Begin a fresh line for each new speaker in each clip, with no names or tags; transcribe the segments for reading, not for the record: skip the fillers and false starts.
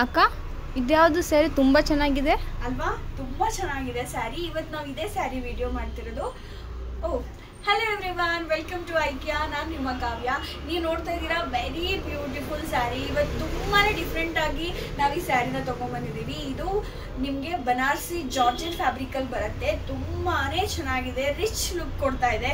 ಅಕ್ಕ ಇದ್ಯಾವುದು ಸ್ಯಾರಿ ತುಂಬಾ ಚೆನ್ನಾಗಿದೆ
ಅಲ್ವಾ? ತುಂಬಾ ಚೆನ್ನಾಗಿದೆ ಸ್ಯಾರಿ. ಇವತ್ತು ನಾವು ಇದೇ ಸ್ಯಾರಿ ವಿಡಿಯೋ ಮಾಡ್ತಿರೋದು. Hello everyone, welcome to IKEA. ನಾನು ನಿಮ್ಮ ಕಾವ್ಯ. ನೀವು ನೋಡ್ತಾ ಇದ್ದೀರಾ ವೆರಿ ಬ್ಯೂಟಿಫುಲ್ ಸ್ಯಾರಿ. ಇವತ್ತು ತುಂಬಾ ಡಿಫ್ರೆಂಟ್ ಆಗಿ ನಾವು ಈ ಸ್ಯಾರಿನ ತೊಗೊಂಡ್ಬಂದಿದ್ದೀವಿ. ಇದು ನಿಮಗೆ ಬನಾರಸಿ ಜಾರ್ಜೆಟ್ ಫ್ಯಾಬ್ರಿಕಲ್ಲಿ ಬರುತ್ತೆ. ತುಂಬಾ ಚೆನ್ನಾಗಿದೆ, ರಿಚ್ ಲುಕ್ ಕೊಡ್ತಾ ಇದೆ.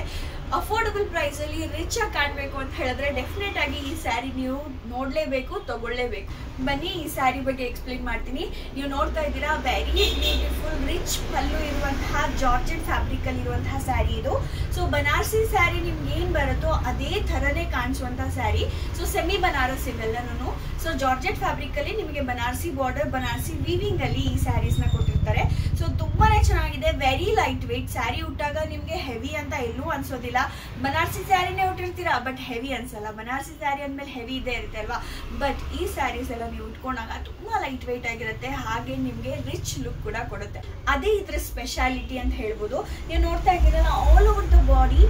ಅಫೋರ್ಡಬಲ್ ಪ್ರೈಸಲ್ಲಿ ರಿಚ್ ಆಗಿ ಕಾಣಬೇಕು ಅಂತ ಹೇಳಿದ್ರೆ ಡೆಫಿನೆಟ್ ಆಗಿ ಈ ಸ್ಯಾರಿ ನೀವು ನೋಡಲೇಬೇಕು, ತಗೊಳ್ಳೇಬೇಕು. ಬನ್ನಿ ಈ ಸ್ಯಾರಿ ಬಗ್ಗೆ ಎಕ್ಸ್ಪ್ಲೇನ್ ಮಾಡ್ತೀನಿ. ನೀವು ನೋಡ್ತಾ ಇದ್ದೀರಾ ವೆರಿ ಬ್ಯೂಟಿಫುಲ್ ರಿಚ್ ಪಲ್ಲು ಇರುವಂತಹ ಜಾರ್ಜೆಟ್ ಫ್ಯಾಬ್ರಿಕಲ್ಲಿ ಇರುವಂತಹ ಸ್ಯಾರಿ ಇದು. ಸೊ ಬನಾರಸಿ ಸ್ಯಾರಿ ನಿಮ್ಗೆ ಏನು ಬರುತ್ತೋ ಅದೇ ಥರನೇ ಕಾಣಿಸುವಂತಹ ಸ್ಯಾರಿ. ಸೊ ಸೆಮಿ ಬನಾರಸ್ ಇವೆಲ್ಲನೂ. ಸೊ ಜಾರ್ಜೆಟ್ ಫ್ಯಾಬ್ರಿಕಲ್ಲಿ ನಿಮಗೆ ಬನಾರಸಿ ಬಾರ್ಡರ್, ಬನಾರಸಿ ವೀವಿಂಗ್ ಅಲ್ಲಿ ಈ ಸ್ಯಾರೀಸ್ನ ಕೊಟ್ಟಿರ್ತಾರೆ. ಸೊ ತುಂಬಾನೇ ಚೆನ್ನಾಗಿದೆ, ವೆರಿ ಲೈಟ್ ವೇಟ್. ಸ್ಯಾರಿ ಉಟ್ಟಾಗ ನಿಮಗೆ ಹೆವಿ ಅಂತ ಎಲ್ಲೂ ಅನ್ಸೋದಿಲ್ಲ. ಬನಾರಸಿ ಸ್ಯಾರಿನೇ ಉಟ್ಟಿರ್ತೀರಾ ಬಟ್ ಹೆವಿ ಅನ್ಸಲ್ಲ. ಬನಾರಸಿ ಸ್ಯಾರಿ ಅಂದಮೇಲೆ ಹೆವಿ ಇದ್ದೇ ಇರುತ್ತೆ ಅಲ್ವಾ? ಬಟ್ ಈ ಸ್ಯಾರೀಸ್ ಎಲ್ಲ ನೀವು ಉಟ್ಕೊಂಡಾಗ ತುಂಬಾ ಲೈಟ್ ವೇಟ್ ಆಗಿರುತ್ತೆ, ಹಾಗೆ ನಿಮಗೆ ರಿಚ್ ಲುಕ್ ಕೂಡ ಕೊಡುತ್ತೆ. ಅದೇ ಇದ್ರ ಸ್ಪೆಷಾಲಿಟಿ ಅಂತ ಹೇಳ್ಬೋದು. ನೀವು ನೋಡ್ತಾ ಇದ್ದೀರಲ್ಲ ಆಲ್ ಓವರ್ ದ ಬಾಡಿ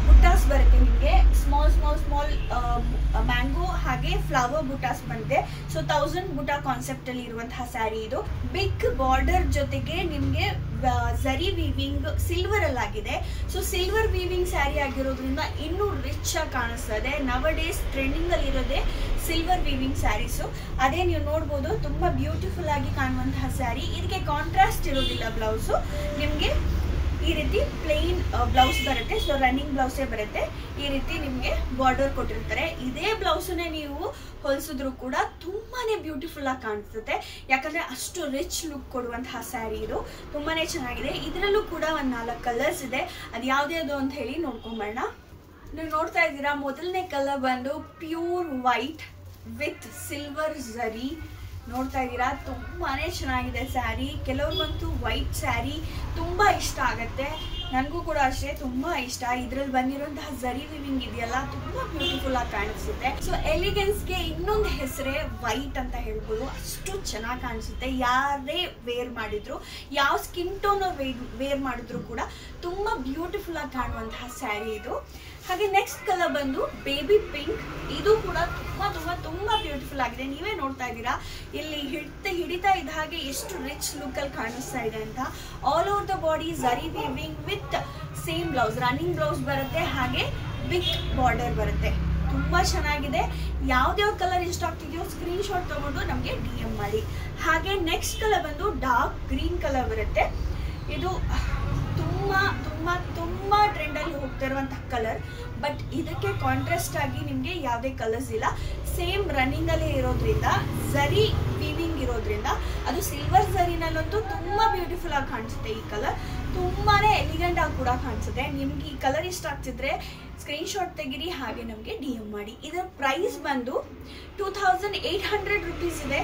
ಬುಟ್ಟಾಸ್ ಬರುತ್ತೆ ನಿಮಗೆ. ಸ್ಮಾಲ್ ಸ್ಮಾಲ್ ಸ್ಮಾಲ್ ಮ್ಯಾಂಗೋ ಹಾಗೆ ಫ್ಲವರ್ ಬುಟ್ಟಾಸ್ ಬಂದಿದೆ. ಸೊ 1000 ಬುಟಾ ಕಾನ್ಸೆಪ್ಟ್ ಅಲ್ಲಿ ಇರುವಂತಹ ಸ್ಯಾರಿ ಇದು. ಬಿಗ್ ಬಾರ್ಡರ್ ಜೊತೆಗೆ ನಿಮ್ಗೆ ಝರಿ ವೀವಿಂಗ್ ಸಿಲ್ವರ್ ಅಲ್ಲಿ ಆಗಿದೆ. ಸೊ ಸಿಲ್ವರ್ ವೀವಿಂಗ್ ಸ್ಯಾರಿ ಆಗಿರೋದ್ರಿಂದ ಇನ್ನೂ ರಿಚ್ ಆಗಿ ಕಾಣಿಸ್ತದೆ. ನವ ಡೇಸ್ ಟ್ರೆಂಡಿಂಗ್ ಅಲ್ಲಿ ಇರೋದೇ ಸಿಲ್ವರ್ ವೀವಿಂಗ್ ಸ್ಯಾರೀಸು. ಅದೇ ನೀವು ನೋಡ್ಬೋದು, ತುಂಬಾ ಬ್ಯೂಟಿಫುಲ್ ಆಗಿ ಕಾಣುವಂತಹ ಸ್ಯಾರಿ. ಇದಕ್ಕೆ ಕಾಂಟ್ರಾಸ್ಟ್ ಇರೋದಿಲ್ಲ ಬ್ಲೌಸು. ನಿಮ್ಗೆ ಈ ರೀತಿ ಪ್ಲೇನ್ ಬ್ಲೌಸ್ ಬರುತ್ತೆ. ಸೊ ರನ್ನಿಂಗ್ ಬ್ಲೌಸೇ ಬರುತ್ತೆ. ಈ ರೀತಿ ನಿಮಗೆ ಬಾರ್ಡರ್ ಕೊಟ್ಟಿರ್ತಾರೆ. ಇದೇ ಬ್ಲೌಸನ್ನೇ ನೀವು ಹೊಲಿಸಿದ್ರು ಕೂಡ ತುಂಬಾನೇ ಬ್ಯೂಟಿಫುಲ್ ಆಗಿ ಕಾಣಿಸುತ್ತೆ. ಯಾಕಂದ್ರೆ ಅಷ್ಟು ರಿಚ್ ಲುಕ್ ಕೊಡುವಂತಹ ಸ್ಯಾರಿ ಇದು. ತುಂಬಾನೇ ಚೆನ್ನಾಗಿದೆ. ಇದರಲ್ಲೂ ಕೂಡ ಒಂದು 4 ಕಲರ್ಸ್ ಇದೆ. ಅದು ಯಾವ್ದು ಅಂತ ಹೇಳಿ ನೋಡ್ಕೊಂಬರೋಣ. ನೀವು ನೋಡ್ತಾ ಇದ್ದೀರಾ ಮೊದಲನೇ ಕಲರ್ ಬಂದು ಪ್ಯೂರ್ ವೈಟ್ ವಿತ್ ಸಿಲ್ವರ್ ಝರಿ. ನೋಡ್ತಾ ಇದ್ದೀರಾ ತುಂಬಾನೇ ಚೆನ್ನಾಗಿದೆ ಸ್ಯಾರಿ. ಕೆಲವ್ರಿಗಂತೂ ವೈಟ್ ಸ್ಯಾರಿ ತುಂಬಾ ಇಷ್ಟ ಆಗತ್ತೆ. ನನಗೂ ಕೂಡ ಅಷ್ಟೇ ತುಂಬಾ ಇಷ್ಟ. ಇದ್ರಲ್ಲಿ ಬಂದಿರುವಂತಹ ಝರಿ ವಿವಿಂಗ್ ಇದೆಯಲ್ಲ, ತುಂಬಾ ಬ್ಯೂಟಿಫುಲ್ ಆಗಿ ಕಾಣಿಸುತ್ತೆ. ಸೊ ಎಲಿಗೆನ್ಸ್ಗೆ ಇನ್ನೊಂದು ಹೆಸರೇ ವೈಟ್ ಅಂತ ಹೇಳ್ಬೋದು. ಅಷ್ಟು ಚೆನ್ನಾಗಿ ಕಾಣಿಸುತ್ತೆ. ಯಾರೇ ವೇರ್ ಮಾಡಿದ್ರು, ಯಾವ ಸ್ಕಿನ್ ಟೋನ್ ವೇರ್ ಮಾಡಿದ್ರು ಕೂಡ ತುಂಬಾ ಬ್ಯೂಟಿಫುಲ್ ಆಗಿ ಕಾಣುವಂತಹ ಸ್ಯಾರಿ ಇದು. ಹಾಗೆ ನೆಕ್ಸ್ಟ್ ಕಲರ್ ಬಂದು ಬೇಬಿ ಪಿಂಕ್. ಇದು ಕೂಡ ತುಂಬಾ ತುಂಬಾ ತುಂಬಾ ಬ್ಯೂಟಿಫುಲ್ ಆಗಿದೆ. ನೀವೇ ನೋಡ್ತಾ ಇದ್ದೀರಾ ಇಲ್ಲಿ ಹಿಡಿತಾ ಇದ್ದ ಹಾಗೆ ಎಷ್ಟು ರಿಚ್ ಲುಕ್ ಅಲ್ಲಿ ಕಾಣಿಸ್ತಾ ಇದೆ ಅಂತ. All over the body zari weaving with same blouse, running blouse ಬರುತ್ತೆ. ಹಾಗೆ ಬಿಗ್ ಬಾರ್ಡರ್ ಬರುತ್ತೆ. ತುಂಬಾ ಚೆನ್ನಾಗಿದೆ. ಯಾವ್ದ್ಯಾವ್ದು ಕಲರ್ ಇಷ್ಟ ಆಗ್ತಿದೆಯೋ ಸ್ಕ್ರೀನ್ ಶಾಟ್ ತಗೊಂಡು ನಮಗೆ DM ಮಾಡಿ. ಹಾಗೆ ನೆಕ್ಸ್ಟ್ ಕಲರ್ ಬಂದು ಡಾರ್ಕ್ ಗ್ರೀನ್ ಕಲರ್ ಬರುತ್ತೆ. ಇದು ತುಂಬಾ ತುಂಬಾ ತುಂಬಾ ಟ್ರೆಂಡ್ ಅಲ್ಲಿ ಹೋಗ್ತಾ ಇರುವಂತಹ ಕಲರ್. ಬಟ್ ಇದಕ್ಕೆ ಕಾಂಟ್ರಾಸ್ಟ್ ಆಗಿ ನಿಮ್ಗೆ ಯಾವುದೇ ಕಲರ್ಸ್ ಇಲ್ಲ. ಸೇಮ್ ರನ್ನಿಂಗ್ ಅಲ್ಲಿ ಇರೋದ್ರಿಂದ, ಝರಿ ವೀವಿಂಗ್ ಇರೋದ್ರಿಂದ, ಅದು ಸಿಲ್ವರ್ ಝರಿನಲ್ಲಂತೂ ತುಂಬಾ ಬ್ಯೂಟಿಫುಲ್ ಆಗಿ ಕಾಣಿಸುತ್ತೆ. ಈ ಕಲರ್ ತುಂಬಾನೇ ಎಲಿಗೆಂಟ್ ಆಗಿ ಕೂಡ ಕಾಣಿಸುತ್ತೆ. ನಿಮ್ಗೆ ಈ ಕಲರ್ ಇಷ್ಟ ಆಗ್ತಿದ್ರೆ ಸ್ಕ್ರೀನ್ ಶಾಟ್ ತೆಗಿರಿ, ಹಾಗೆ ನಮಗೆ DM ಮಾಡಿ. ಇದರ ಪ್ರೈಸ್ ಬಂದು 2800 ರುಪೀಸ್ ಇದೆ.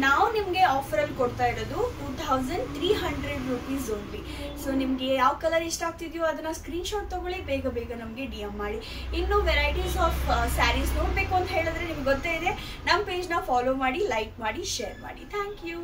ನಾವು ನಿಮಗೆ ಆಫರಲ್ಲಿ ಕೊಡ್ತಾ ಇರೋದು 2300 ರುಪೀಸ್ ಓನ್ಲಿ. ಸೊ ನಿಮಗೆ ಯಾವ ಕಲರ್ ಇಷ್ಟ ಆಗ್ತಿದೆಯೋ ಅದನ್ನ ಸ್ಕ್ರೀನ್ ಶಾಟ್ ತಗೊಳ್ಳಿ, ಬೇಗ ಬೇಗ ನಮಗೆ DM ಮಾಡಿ. ಇನ್ನು ವೆರೈಟೀಸ್ ಆಫ್ ಸ್ಯಾರೀಸ್ ನೋಡಬೇಕು ಅಂತ ಹೇಳಿದ್ರೆ ನಿಮ್ಗೆ ಗೊತ್ತೇ ಇದೆ, ನಮ್ಮ ಪೇಜ್ನ ಫಾಲೋ ಮಾಡಿ, ಲೈಕ್ ಮಾಡಿ, ಶೇರ್ ಮಾಡಿ. Thank you.